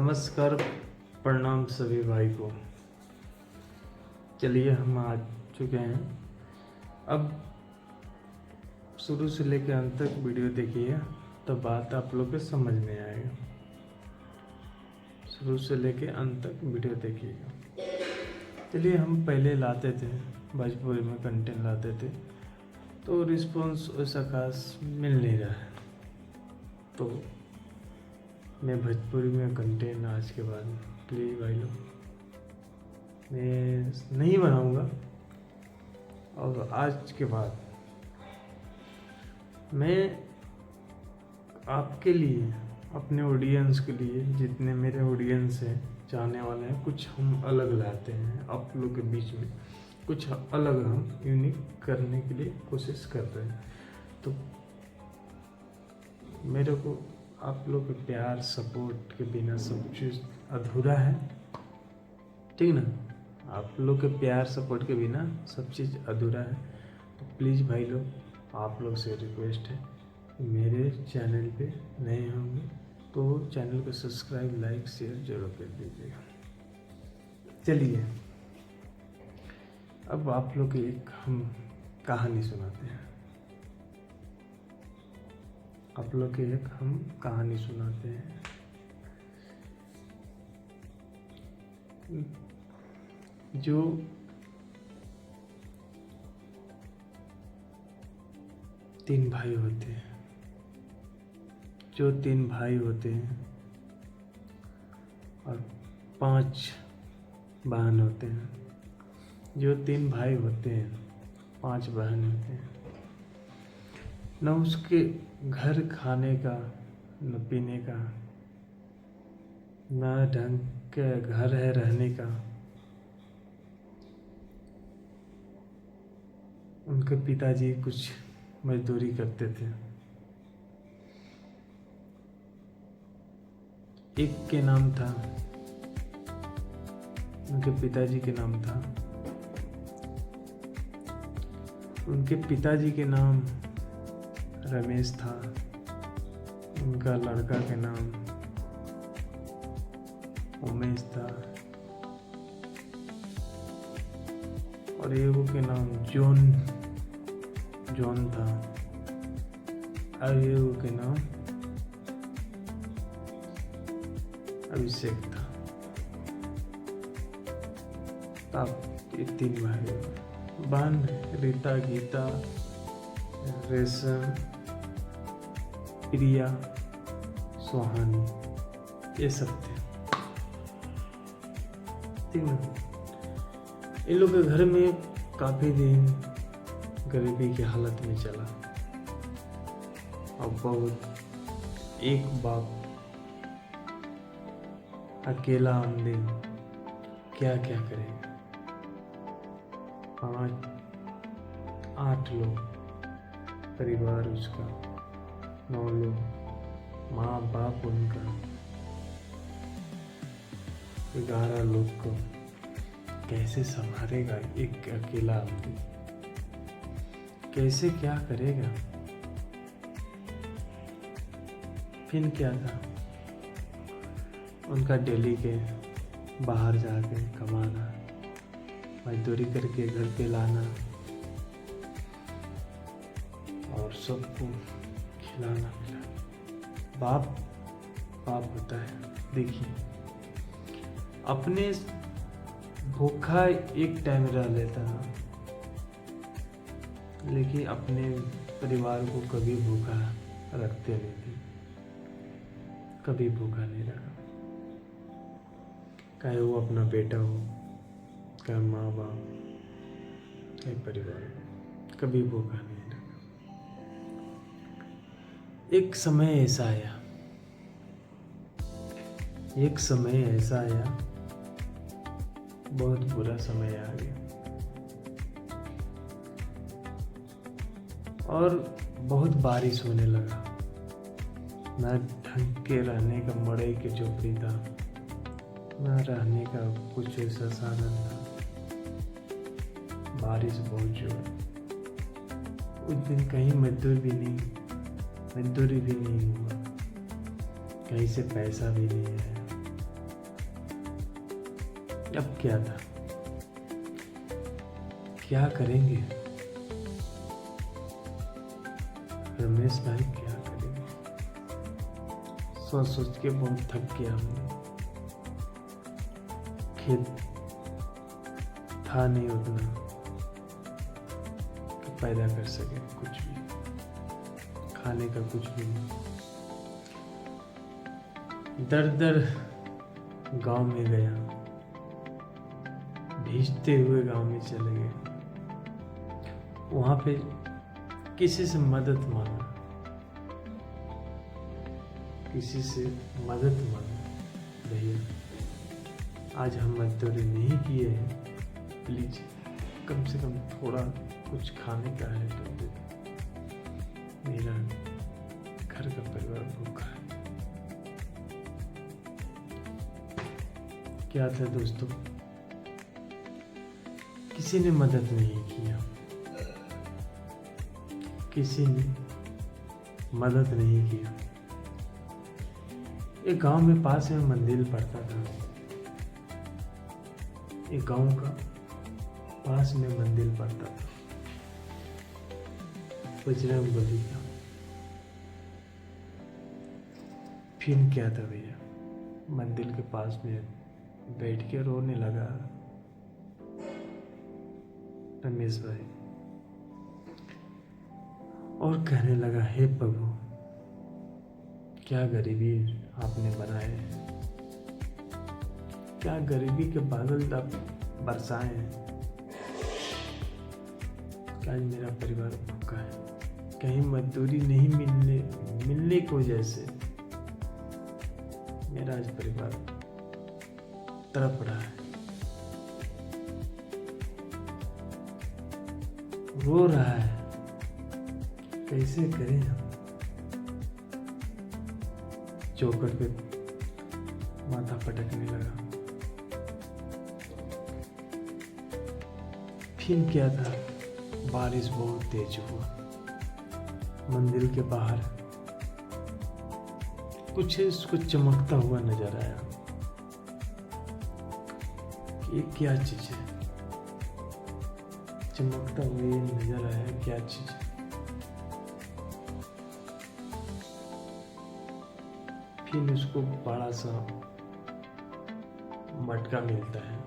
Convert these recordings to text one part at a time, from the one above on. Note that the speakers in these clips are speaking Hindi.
नमस्कार, प्रणाम सभी भाई को। चलिए हम आ चुके हैं। अब शुरू से लेकर अंत तक वीडियो देखिए तो बात आप लोग को समझ में आएगा। शुरू से लेकर अंत तक वीडियो देखिएगा। चलिए हम पहले लाते थे भोजपुरी में कंटेंट लाते थे तो रिस्पॉन्स वैसा खास मिल नहीं रहा है, तो मैं भोजपुरी में कंटेंट आज के बाद प्लीज़ भाई लोग मैं नहीं बनाऊंगा। और आज के बाद मैं आपके लिए, अपने ऑडियंस के लिए, जितने मेरे ऑडियंस हैं, चाहने वाले हैं, कुछ हम अलग लाते हैं। आप लोग के बीच में कुछ अलग हम यूनिक करने के लिए कोशिश कर रहे हैं। तो मेरे को आप लोग के प्यार सपोर्ट के बिना सब चीज़ अधूरा है, ठीक ना। आप लोग के प्यार सपोर्ट के बिना सब चीज़ अधूरा है। तो प्लीज़ भाई लोग, आप लोग से रिक्वेस्ट है, मेरे चैनल पे नए होंगे तो चैनल को सब्सक्राइब, लाइक, शेयर जरूर कर दीजिएगा। चलिए अब आप लोग की एक हम कहानी सुनाते हैं। आप लोग की एक हम कहानी सुनाते हैं। जो तीन भाई होते हैं, और 5 बहन होते हैं। जो 3 भाई होते हैं, 5 बहन होते हैं, न उसके घर खाने का, न पीने का, न ढंग का घर है रहने का। उनके पिताजी कुछ मजदूरी करते थे। एक के नाम था, उनके पिताजी के नाम था, उनके पिताजी के नाम रमेश था। उनका लड़का के नाम उमेश था, और एगो के नाम जॉन था, और एगो के नाम अभिषेक था। तब ये 3 भाई बहन रीता, गीता, रेशम, प्रिया, सुहानी, ये सब थे। ठीक है। इन लोग के घर में काफी दिन गरीबी की हालत में चला। और बहुत एक बाप अकेला आमदीन क्या क्या करेगा। 8 लोग परिवार उसका, 9 लोग, माँ बाप उनका, 11 लोग को कैसे संभालेगा एक अकेला आदमी, कैसे क्या करेगा। फिर क्या था, उनका डेली के बाहर जाके कमाना, मजदूरी करके घर पे लाना और सबको खिलाना पिलाना। बाप होता है। देखिए, अपने भूखा एक टाइम रह लेता है, लेकिन अपने परिवार को कभी भूखा रखते नहीं थे, कभी भूखा नहीं रखा। चाहे वो अपना बेटा हो, चाहे माँ बाप, चाहे परिवार, कभी भूखा नहीं रखा। एक समय ऐसा आया, बहुत बुरा समय आ गया, और बहुत बारिश होने लगा। न ढंग के रहने का मड़ई के झोपड़ी था, न रहने का कुछ ऐसा साधन था। बारिश बहुत जोर, उस दिन कहीं मजदूरी भी नहीं हुआ, कहीं से पैसा भी नहीं है, अब क्या था, क्या करेंगे रमेश भाई, क्या करेंगे? सोच सोच के बहुत थक गया हमने। खेत था नहीं उतना कि पैदा कर सके कुछ भी, खाने का कुछ भी नहीं। दर दर गांव में गया, भीजते हुए गांव में चले गए। वहां पे किसी से मदद मांगा, किसी से मदद मांगा, भैया आज हम मजदूरी नहीं किए हैं, प्लीज कम से कम थोड़ा कुछ खाने का है तो दे दो। मेरा घर का परिवार भूखा है। क्या था दोस्तों, किसी ने मदद नहीं किया, किसी ने मदद नहीं किया। एक गांव में पास में मंदिर पड़ता था, एक गांव का पास में मंदिर पड़ता था, बजरंगबली का। फिर क्या था भैया, मंदिर के पास में बैठ के रोने लगा रमेश भाई और कहने लगा, हे प्रभु क्या गरीबी आपने बनाए, क्या गरीबी के बादल आप बरसाए हैं। क्या आज मेरा परिवार भूखा है, कहीं मजदूरी नहीं मिलने की वजह से मेरा आज परिवार तड़प रहा है, रो रहा है, कैसे करें हम। चौखट पे माथा पटकने लगा। फिर क्या था, बारिश बहुत तेज हुआ। मंदिर के बाहर कुछ इसको चमकता हुआ नजर आया। ये क्या चीज है, चमकता हुआ नजर आया, क्या चीज है। फिर उसको बड़ा सा मटका मिलता है,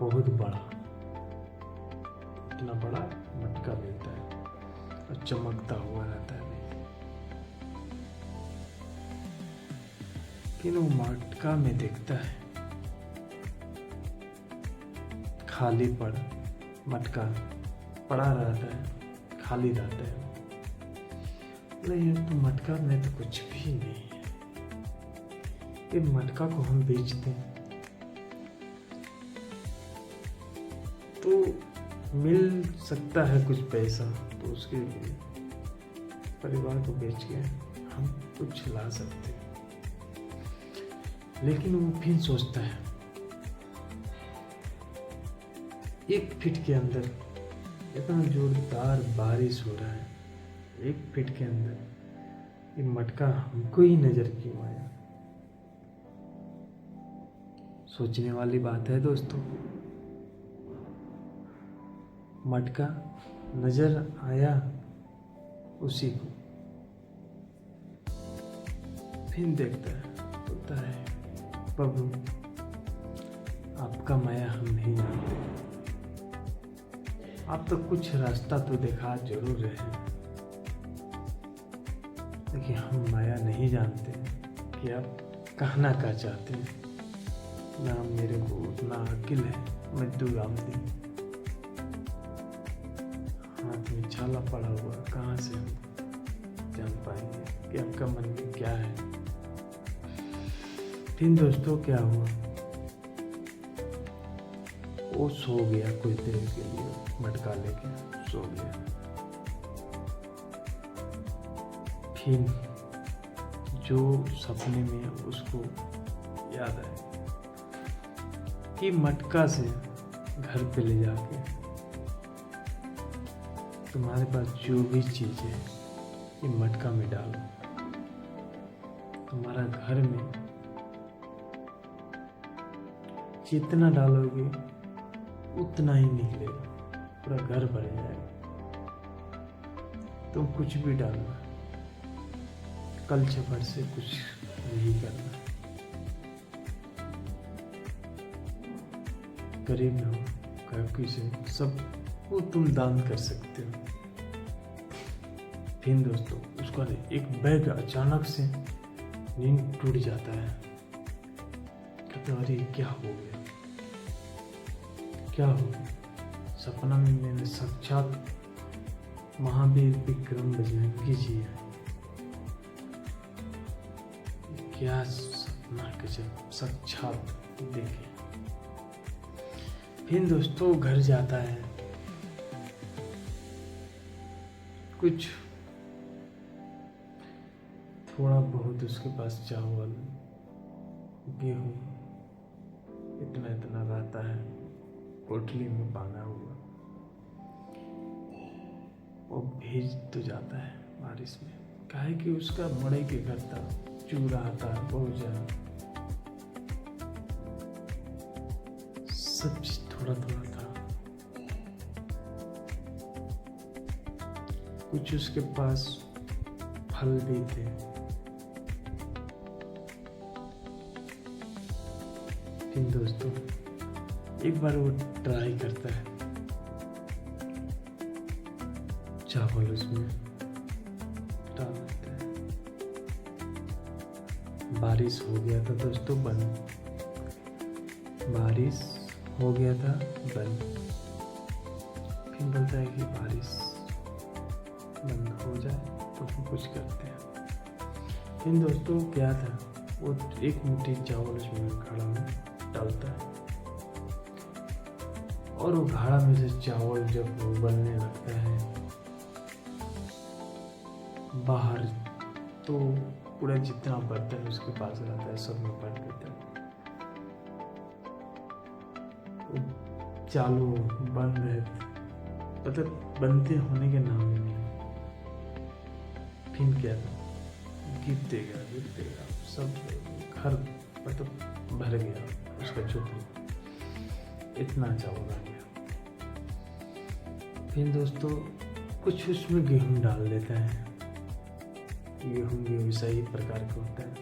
बहुत बड़ा, इतना बड़ा मटका मिलता है और चमकता हुआ रहता है। लेकिन वो मटका में देखता है खाली मटका पड़ा रहता है, खाली रहता है। नहीं तो मटका में तो कुछ भी नहीं है, ये मटका को हम बेच दें तो मिल सकता है कुछ पैसा, तो उसके परिवार को बेच के हम कुछ ला सकते हैं। लेकिन वो फिर सोचता है, 1 फीट के अंदर इतना जोरदार बारिश हो रहा है, 1 फीट के अंदर ये मटका हमको ही नजर क्यों आया। सोचने वाली बात है दोस्तों। मटका नजर आया उसी को, फिर देखता है, बोलता है, प्रभु आपका माया हम नहीं जानते, आप तो कुछ रास्ता तो दिखा जरूर रहे हैं, लेकिन हम माया नहीं जानते कि आप कहना क्या चाहते हैं। ना मेरे को उतना अकिल है, मजदूर आमदी, हाथ में छाला पड़ा हुआ, कहाँ से हम जान पाएंगे कि आपका मन में क्या है। फिर दोस्तों क्या हुआ, वो सो गया कुछ देर के लिए, मटका लेके सो गया। फिर जो सपने में उसको याद आया कि मटका से घर पे ले जाके तुम्हारे पास जो भी चीज है ये मटका में डालो, तुम्हारा घर में जितना डालोगे उतना ही निकलेगा, पूरा घर भर जाएगा। तुम कुछ भी डालना, कल छपर से कुछ नहीं करना। गरीब हो काफी से सब वो तुम दान कर सकते हो। फिर दोस्तों उसका एक बैग अचानक से नींद टूट जाता है। कहते अरे क्या हो गया, क्या हो गया? सपना में मैंने साक्षात महावीर विक्रम बजरंगी जी है। क्या सपना गजब, साक्षात देखे। फिर दोस्तों घर जाता है, कुछ थोड़ा बहुत उसके पास चावल गेहूं इतना इतना रहता है, पोटली में बांधा हुआ। वो भेज तो जाता है बारिश में, काहे कि उसका मड़ई के घर था, चूरा था बहुत ज्यादा, सब चीज थोड़ा थोड़ा था। कुछ उसके पास फल भी थे। लेकिन दोस्तों एक बार वो ट्राई करता है, चावल उसमें डाल देता है। बारिश हो गया था दोस्तों बंद, बारिश हो गया था बंद। फिर बोलता है कि बारिश बंद हो जाए तो फिर कुछ करते हैं। फिर दोस्तों क्या था, वो एक मुट्ठी चावल उसमें घड़ा में डालता है, और वो घड़ा में से चावल जब उबलने लगता है, बाहर तो पूरा जितना बर्तन उसके पास रहता है सब में भर देता है। चालू बन रहे, मतलब बनते होने के नाम ही नहीं। फिर क्या था, गिरते गया सब घर मतलब भर गया उसका झोपड़ी, इतना चावल आ गया। फिर दोस्तों कुछ उसमें गेहूं डाल देता है, गेहूं भी सही प्रकार का होता है,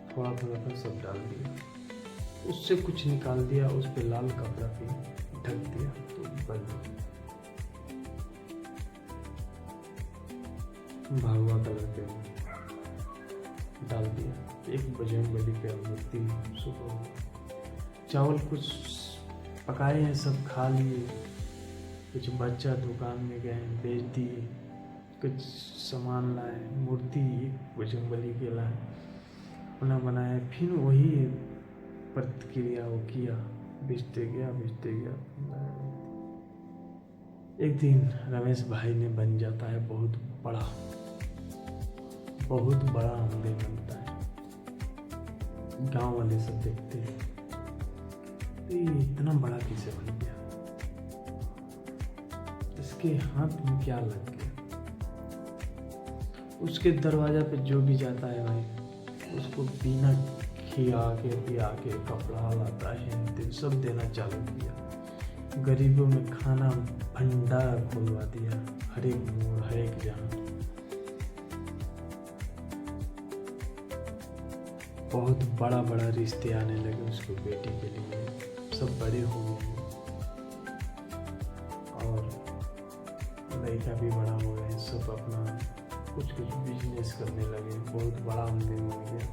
थोड़ा थोड़ा सब डाल दिया, उससे कुछ निकाल दिया, उस पे लाल कपड़ा पे ढक दिया तो बन गया। भगवा कलर पे डाल दिया, एक बजरंगबली पे मूर्ति सुबह। चावल कुछ पकाए हैं, सब खा लिए, कुछ बच्चा दुकान में गए बेच दिए, कुछ सामान लाए, मूर्ति बजरंगबली के लाए, अपना बनाया। फिर वही प्रतिक्रिया वो किया, बेचते गया। एक दिन रमेश भाई ने बन जाता है बहुत बड़ा आमदनी बनता है। गांव वाले सब देखते हैं तो ये इतना बड़ा कैसे बन गया, इसके हाथ में क्या लग गया। उसके दरवाजा पे जो भी जाता है भाई उसको बिना खिया के पिया के कपड़ा लाता है, सब देना चालू किया। गरीबों में खाना भंडार खोलवा दिया, हर एक मोड़ हर एक जगह। बहुत बड़ा रिश्ते आने लगे उसको बेटी के लिए, सब बड़े हो गए और लड़का भी बड़ा हो गए, सब अपना कुछ बिजनेस करने लगे, बहुत बड़ा आमदनी हो गया।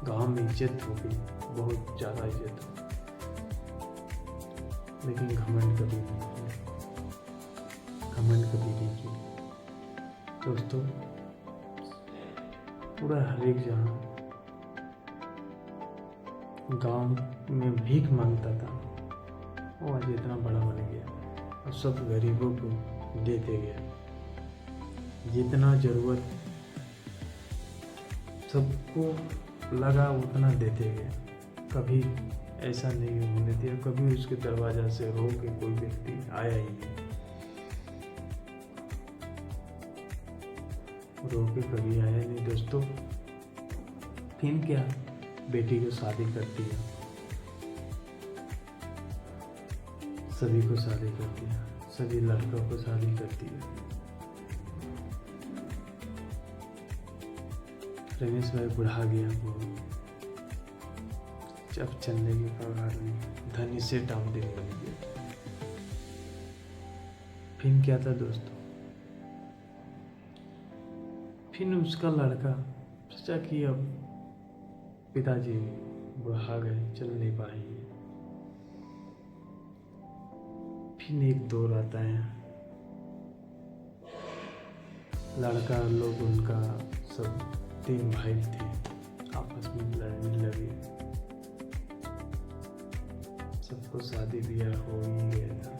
गांव में इज्जत हो गई, बहुत ज़्यादा इज्जत हो, लेकिन घमंड कभी नहीं की दोस्तों। पूरा हर एक जहाँ गांव में भीख मांगता था, वो आज इतना बड़ा बन गया और सब गरीबों को देते गया, जितना जरूरत सबको लगा उतना देते गया। कभी ऐसा नहीं होने दिया, कभी उसके दरवाजा से रो के कोई व्यक्ति आया ही नहीं, रो के कभी आया नहीं दोस्तों। फिर क्या, बेटी को शादी कर दिया, सभी को शादी कर दिया, सभी लड़कों को शादी कर दिया। रमेश भाई बुढ़ा गया, वो जब चलने की कगार में धनी से टाउनडिंग बन गया। फिर क्या था दोस्तों, फिर उसका लड़का सोचा कि अब पिताजी बुढ़ा गए, चल नहीं पाएंगे। फिर एक दौर आता है, लड़का लोग उनका सब 3 भाई थे, आपस में लड़ने लगे, सबको शादी ब्याह हो ही गया था।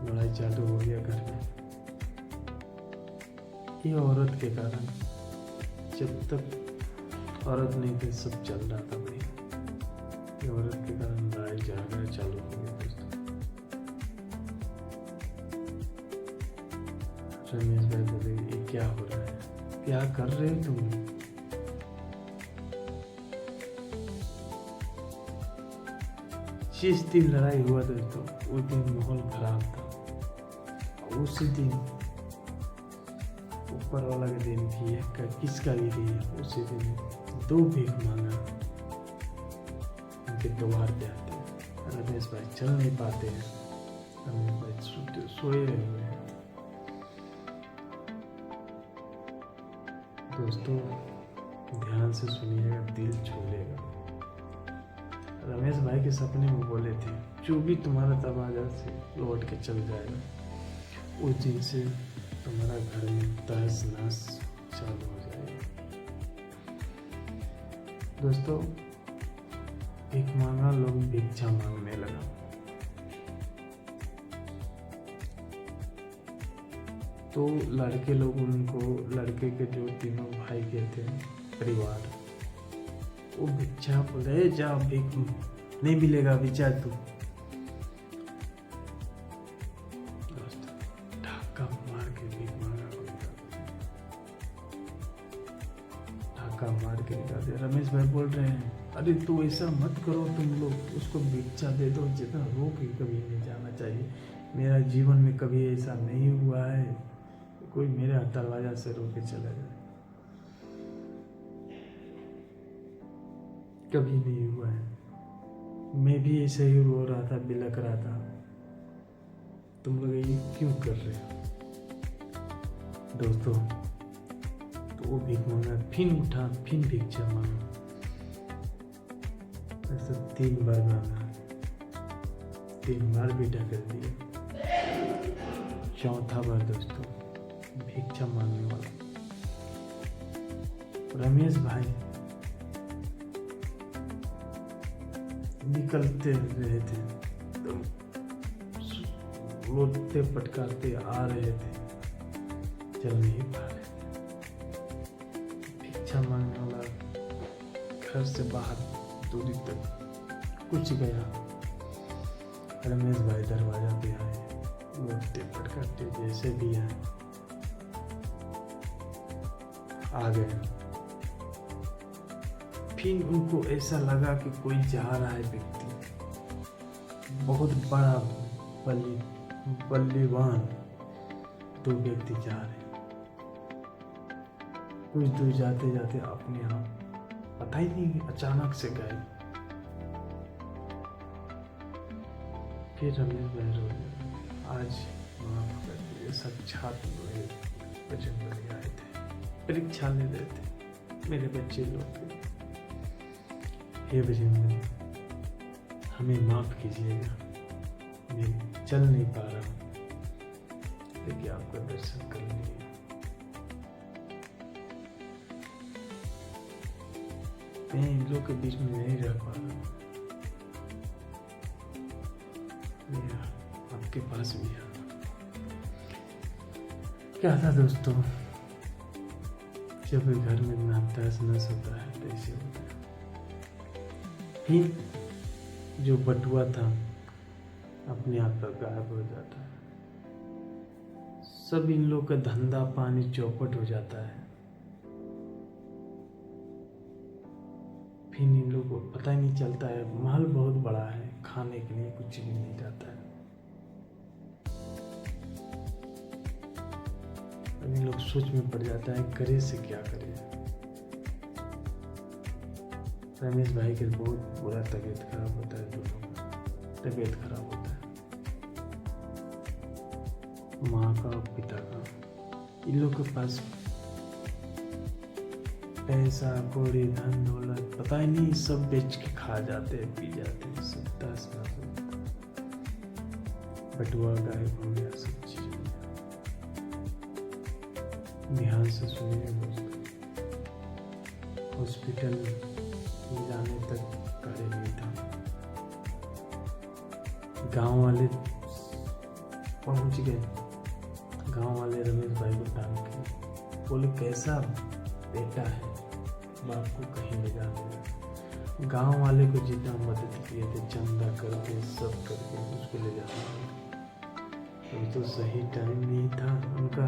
लड़ाई चालू हो गया घर में, ये औरत के कारण। जब तक औरत नहीं थी सब चल रहा था भाई, ये औरत के कारण लड़ाई झगड़ा चालू हो गया दोस्तों। रमेश भाई बोले, ये क्या हो रहा है, क्या कर रहे हो तुम? जिस दिन लड़ाई हुआ दोस्तों, उस दिन माहौल खराब था। उसी दिन ऊपर वाला के दिन भी है, किसका भी दिन है, उसी दिन 2 भीख मांगा उनके द्वार पे आते हैं। रमेश भाई चल नहीं पाते हैं, रमेश भाई सोए हुए हैं। दोस्तों ध्यान से सुनिएगा, दिल छू लेगा। रमेश भाई के सपने में बोले थे, जो भी तुम्हारा दरवाजा से लौट के चल जाएगा, उस दिन से तुम्हारा घर में तहस नहस चालू हो जाएगा। दोस्तों भीख मांगा, लोग भिक्षा मांगने लगा। तो लड़के लोग उनको, लड़के के जो 3 भाई के थे परिवार, वो भिक्षा बोले, जा भीख नहीं मिलेगा, भिक्षा तू। ढाका मार के भीख मांगा, ढाका मार के निकाल दिया। रमेश भाई बोल रहे हैं, अरे तू ऐसा मत करो, तुम लोग उसको भिक्षा दे दो, जितना रोक ही कभी नहीं जाना चाहिए। मेरा जीवन में कभी ऐसा नहीं हुआ है, कोई मेरे दरवाजा से रोक के चला जाए, कभी नहीं हुआ है। मैं भी ऐसे ही रो रहा था, बिलक रहा था, तुम लोग ये क्यों कर रहे हो? दोस्तों तो वो भीख मांगा, फिर उठा, फिर भिक्षा मांगा, ऐसा 3 बार मांगा, 3 बार भी ढकेल दिया। 4था बार दोस्तों भिक्षा मांगने वाला रमेश भाई निकलते रहे थे, तो रोते पटकाते आ रहे थे, चल नहीं पा रहे। भिक्षा मांगने वाला घर से बाहर दूरी तक कुछ गया, रमेश भाई दरवाजा पे आए, रोते पटकाते जैसे भी आए, आ गए। फिर उनको ऐसा लगा कि कोई जा रहा है व्यक्ति, बहुत बड़ा बल्लीवान 2 व्यक्ति जा रहे हैं। कुछ दूर जाते जाते अपने आप पता ही नहीं, अचानक से गए। फिर रमेश भाई रो गए, आज माफ कर दिए, साक्षात मेरे बजरंग आए थे, परीक्षा ले रहे थे मेरे बच्चे लोग। हे बजरंग, हमें माफ कीजिएगा, मैं चल नहीं पा रहा हूँ, लेकिन आपका दर्शन कर लिए। मैं इन लोग के बीच में नहीं रह पा रहा, मैं आपके पास भी आ। क्या था दोस्तों, जब घर में ना तहस नहस होता है तो ऐसे होता है। फिर जो बटुआ था अपने आप पर गायब हो जाता है, सब इन लोग का धंधा पानी चौपट हो जाता है। फिर इन लोगों को पता ही नहीं चलता है, महल बहुत बड़ा है, खाने के लिए कुछ भी नहीं रहता है। अब इन लोग सोच में पड़ जाता है करे से क्या करे। रमेश भाई के बहुत बुरा तबीयत खराब होता है, दोनों का तबीयत खराब होता है, माँ का और पिता का। इन लोग के पास पैसा कौड़ी धन दौलत पता ही नहीं, सब बेच के खा जाते हैं, पी जाते हैं, सब तहस नहस हो गया, बटुआ गायब हो गया, सब चीज हो गया। ध्यान से सुनिए दोस्तों, हॉस्पिटल जाने तक करे नहीं था। गांव वाले पहुंच गए, गांव वाले रमेश भाई को टांग के बोले कैसा बेटा है, बाप को कहीं ले जाने। गांव वाले को जितना मदद किए थे, चंदा करके सब करके उसको ले जाना, अभी तो सही टाइम नहीं था उनका।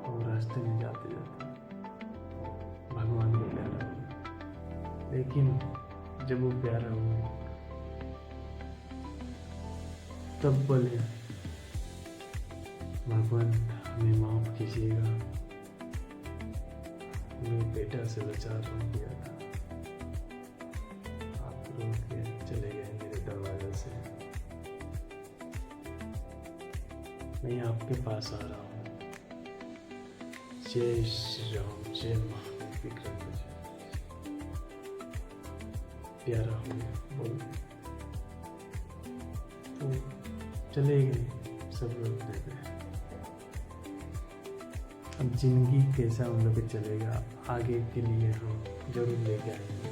और रास्ते में जाते जाते भगवान को प्यारा हुआ, लेकिन जब वो प्यारा हुआ तब बोले भगवान हमें माफ कीजिएगा, मैं बेटा से लाचार हो गया था, आप रोक के चले गए मेरे दरवाजे से, मैं आपके पास आ रहा हूँ। जय श्री राम, जय महादेव, विक्रम बजरंग। प्यारा हो गया बोल, तो चले गए, सब लोग रह गए। अब जिंदगी कैसा उन लोग चलेगा आगे के लिए हम जरूर लेके आएंगे।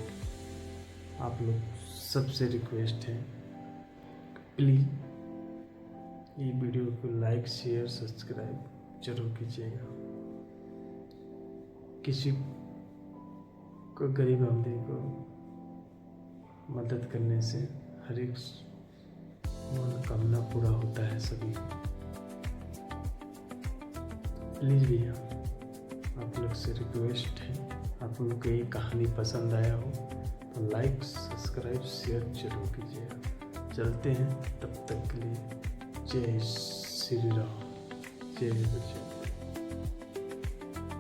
आप लोग सबसे रिक्वेस्ट है, प्लीज़ ये वीडियो को लाइक शेयर सब्सक्राइब जरूर कीजिएगा। किसी को गरीब आदमी को मदद करने से हर एक मनोकामना पूरा होता है सभी को। प्लीज़ भैया आप लोग से रिक्वेस्ट है, आप लोग को ये कहानी पसंद आया हो तो लाइक सब्सक्राइब शेयर जरूर कीजिएगा। चलते हैं, तब तक के लिए जय श्री राम, जय बजरंग।